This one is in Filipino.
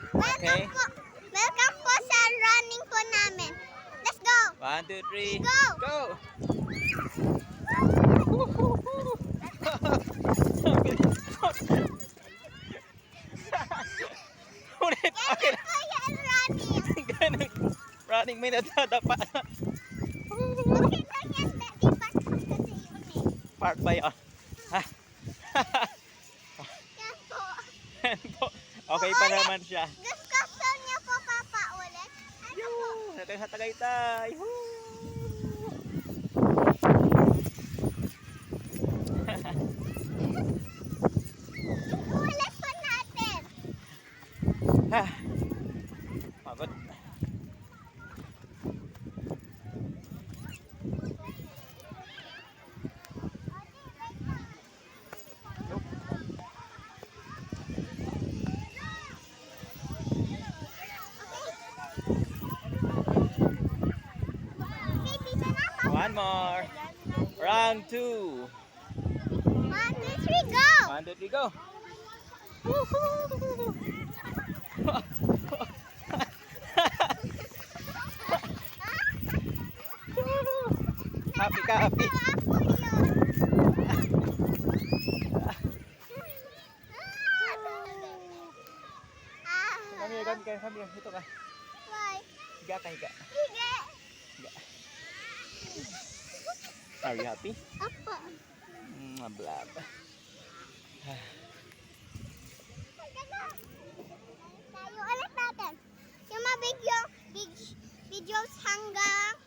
Okay. Welcome po sa running po namin. Let's go! 1, 2, 3. Go! Go! Ulit! Okay. Ganyan po yan, running. Ganun. Running may nadadapa. Okay lang yan, di ba? Kasi yun eh. Park ba yun? Ha? Yan po. Okay pa naman siya. Gusto niya po papaulit? Ano po? Natay sa Tagaytay. Ulit po natin. Pagod. Okay, dito na po. One more. Round 2. 1, 2, 3, go! 1, 2, 3, go. Happy ka, happy. Ako yun. Come here, come here, come here. Ito ka. Why? Higa ka, higa. Hige. Higa. Are you happy? Apo. Blab. Tayo ulit natin. Yung mga videos hanggang